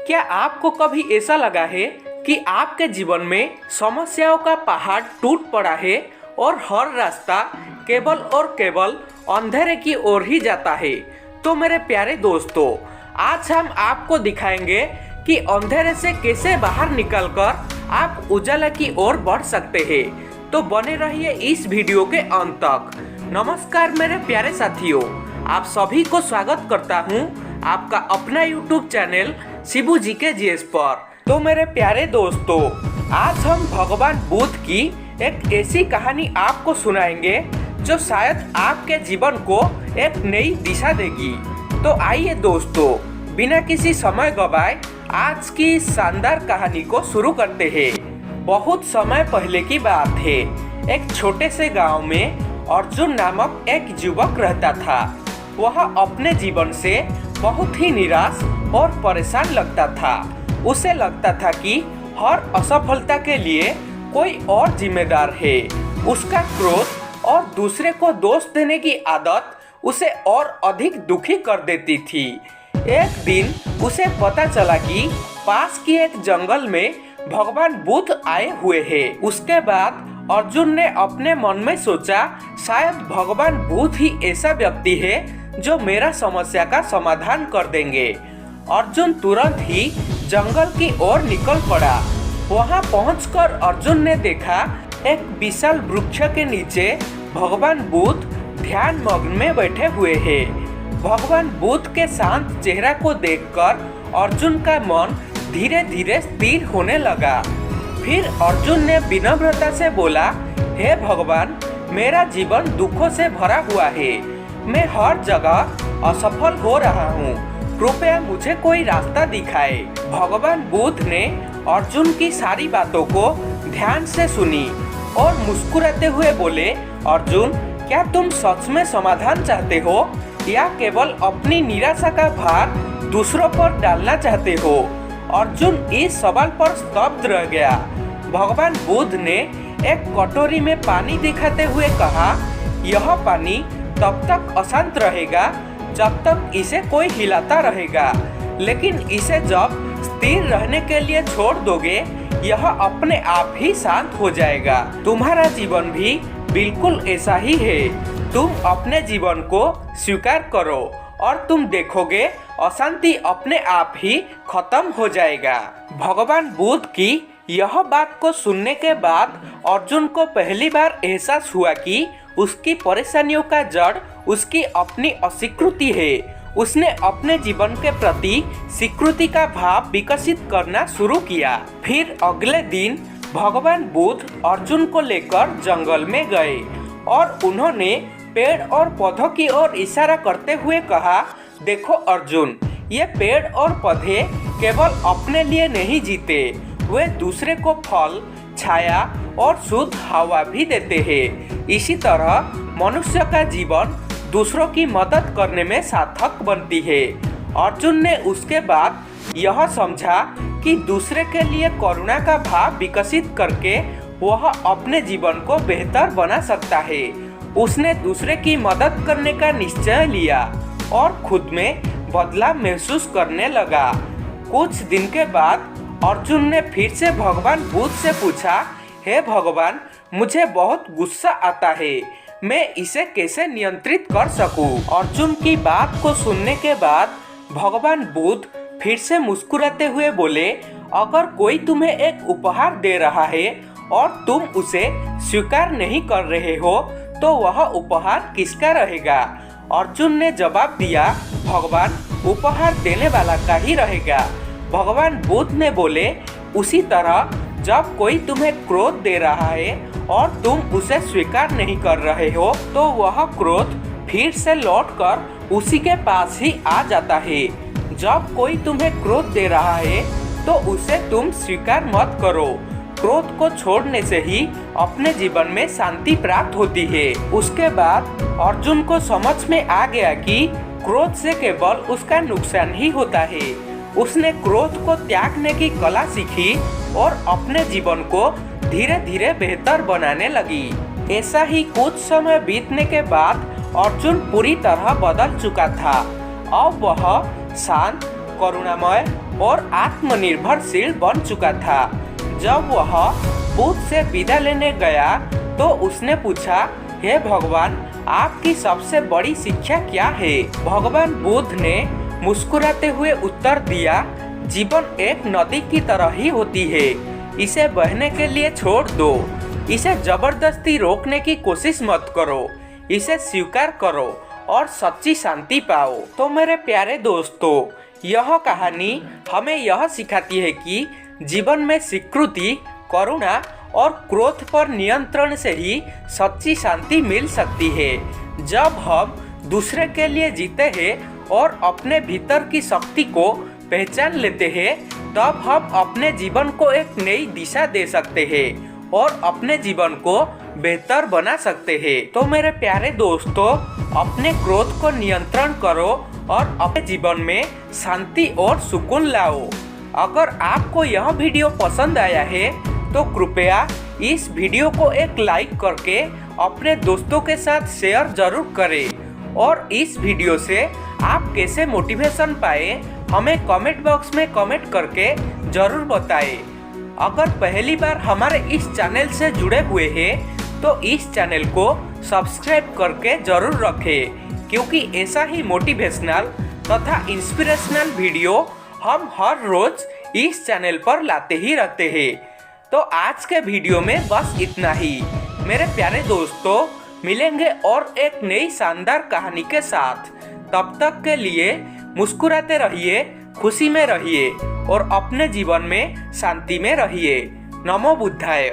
क्या आपको कभी ऐसा लगा है कि आपके जीवन में समस्याओं का पहाड़ टूट पड़ा है और हर रास्ता केवल और केवल अंधेरे की ओर ही जाता है? तो मेरे प्यारे दोस्तों, आज हम आपको दिखाएंगे कि अंधेरे से कैसे बाहर निकलकर आप उजाला की ओर बढ़ सकते हैं। तो बने रहिए इस वीडियो के अंत तक। नमस्कार मेरे प्यारे साथियों, आप सभी को स्वागत करता हूं आपका अपना YouTube चैनल शिबू जी के जीएस पर। तो मेरे प्यारे दोस्तों, आज हम भगवान बुद्ध की एक ऐसी कहानी आपको सुनाएंगे जो शायद आपके जीवन को एक नई दिशा देगी। तो आइए दोस्तों, बिना किसी समय गवाए आज की शानदार कहानी को शुरू करते हैं। बहुत समय पहले की बात है। एक छोटे से गांव में अर्जुन नामक एक युवक रहता था। वह अपने जीवन से बहुत ही निराश और परेशान लगता था। उसे लगता था कि हर असफलता के लिए कोई और जिम्मेदार है। उसका क्रोध और दूसरे को दोष देने की आदत उसे और अधिक दुखी कर देती थी। एक दिन उसे पता चला कि पास की एक जंगल में भगवान बुद्ध आए हुए हैं। उसके बाद अर्जुन ने अपने मन में सोचा, शायद भगवान बुद्ध ही ऐसा व्यक्ति है जो मेरा समस्या का समाधान कर देंगे। अर्जुन तुरंत ही जंगल की ओर निकल पड़ा। वहां पहुंचकर अर्जुन ने देखा एक विशाल वृक्ष के नीचे भगवान बुद्ध ध्यान मग्न में बैठे हुए हैं। भगवान बुद्ध के शांत चेहरा को देखकर अर्जुन का मन धीरे धीरे स्थिर होने लगा। फिर अर्जुन ने विनम्रता से बोला, हे भगवान, मेरा जीवन दुखों से भरा हुआ है। मैं हर जगह असफल हो रहा हूँ। कृपया मुझे कोई रास्ता दिखाए। भगवान बुद्ध ने अर्जुन की सारी बातों को ध्यान से सुनी और मुस्कुराते हुए बोले, अर्जुन, क्या तुम सच में समाधान चाहते हो या केवल अपनी निराशा का भार दूसरों पर डालना चाहते हो? अर्जुन इस सवाल पर स्तब्ध रह गया। भगवान बुद्ध ने एक कटोरी में पानी दिखाते हुए कहा, यह पानी तब तक अशांत रहेगा जब तक इसे कोई हिलाता रहेगा, लेकिन इसे जब स्थिर रहने के लिए छोड़ दोगे, यह अपने आप ही शांत हो जाएगा। तुम्हारा जीवन भी बिल्कुल ऐसा ही है। तुम अपने जीवन को स्वीकार करो और तुम देखोगे अशांति अपने आप ही खत्म हो जाएगा। भगवान बुद्ध की यह बात को सुनने के बाद अर्जुन को पहली बार एहसास हुआ कि उसकी परेशानियों का जड़ उसकी अपनी अस्वीकृति है। उसने अपने जीवन के प्रति स्वीकृति का भाव विकसित करना शुरू किया। फिर अगले दिन भगवान बुद्ध अर्जुन को लेकर जंगल में गए और उन्होंने पेड़ और पौधों की ओर इशारा करते हुए कहा, देखो अर्जुन, ये पेड़ और पौधे केवल अपने लिए नहीं जीते, वे दूसरे को फल, छाया और शुद्ध हवा भी देते हैं। इसी तरह मनुष्य का जीवन दूसरों की मदद करने में सार्थक बनती है। अर्जुन ने उसके बाद यह समझा कि दूसरे के लिए करुणा का भाव विकसित करके वह अपने जीवन को बेहतर बना सकता है। उसने दूसरे की मदद करने का निश्चय लिया और खुद में बदलाव महसूस करने लगा। कुछ दिन के बाद अर्जुन ने फिर से भगवान बुद्ध से पूछा, हे भगवान, मुझे बहुत गुस्सा आता है, मैं इसे कैसे नियंत्रित कर सकूं? अर्जुन की बात को सुनने के बाद भगवान बुद्ध फिर से मुस्कुराते हुए बोले, अगर कोई तुम्हें एक उपहार दे रहा है और तुम उसे स्वीकार नहीं कर रहे हो, तो वह उपहार किसका रहेगा? अर्जुन ने जवाब दिया, भगवान, उपहार देने वाला का ही रहेगा। भगवान बुद्ध ने बोले, उसी तरह जब कोई तुम्हें क्रोध दे रहा है और तुम उसे स्वीकार नहीं कर रहे हो, तो वह क्रोध फिर से लौटकर उसी के पास ही आ जाता है। जब कोई तुम्हें क्रोध दे रहा है तो उसे तुम स्वीकार मत करो। क्रोध को छोड़ने से ही अपने जीवन में शांति प्राप्त होती है। उसके बाद अर्जुन को समझ में आ गया कि क्रोध से केवल उसका नुकसान ही होता है। उसने क्रोध को त्यागने की कला सीखी और अपने जीवन को धीरे धीरे बेहतर बनाने लगी। ऐसा ही कुछ समय बीतने के बाद अर्जुन पूरी तरह बदल चुका था। अब वह शांत, करुणामय और आत्मनिर्भरशील बन चुका था। जब वह बुद्ध से विदा लेने गया तो उसने पूछा, हे भगवान, आपकी सबसे बड़ी शिक्षा क्या है? भगवान बुद्ध ने मुस्कुराते हुए उत्तर दिया, जीवन एक नदी की तरह ही होती है, इसे बहने के लिए छोड़ दो। इसे जबरदस्ती रोकने की कोशिश मत करो, इसे स्वीकार करो और सच्ची शांति पाओ। तो मेरे प्यारे दोस्तों, यह कहानी हमें यह सिखाती है कि जीवन में स्वीकृति, करुणा और क्रोध पर नियंत्रण से ही सच्ची शांति मिल सकती है। जब हम दूसरे के लिए जीते हैं और अपने भीतर की शक्ति को पहचान लेते हैं, तब हम अपने जीवन को एक नई दिशा दे सकते हैं और अपने जीवन को बेहतर बना सकते हैं। तो मेरे प्यारे दोस्तों, अपने क्रोध को नियंत्रण करो और अपने जीवन में शांति और सुकून लाओ। अगर आपको यह वीडियो पसंद आया है तो कृपया इस वीडियो को एक लाइक करके अपने दोस्तों के साथ शेयर जरूर करें और इस वीडियो से आप कैसे मोटिवेशन पाए हमें कमेंट बॉक्स में कमेंट करके जरूर बताएं। अगर पहली बार हमारे इस चैनल से जुड़े हुए हैं तो इस चैनल को सब्सक्राइब करके जरूर रखें, क्योंकि ऐसा ही मोटिवेशनल तथा इंस्पिरेशनल वीडियो हम हर रोज इस चैनल पर लाते ही रहते हैं। तो आज के वीडियो में बस इतना ही। मेरे प्यारे दोस्तों, मिलेंगे और एक नई शानदार कहानी के साथ। तब तक के लिए मुस्कुराते रहिए, खुशी में रहिए और अपने जीवन में शांति में रहिए। नमो बुद्धाय।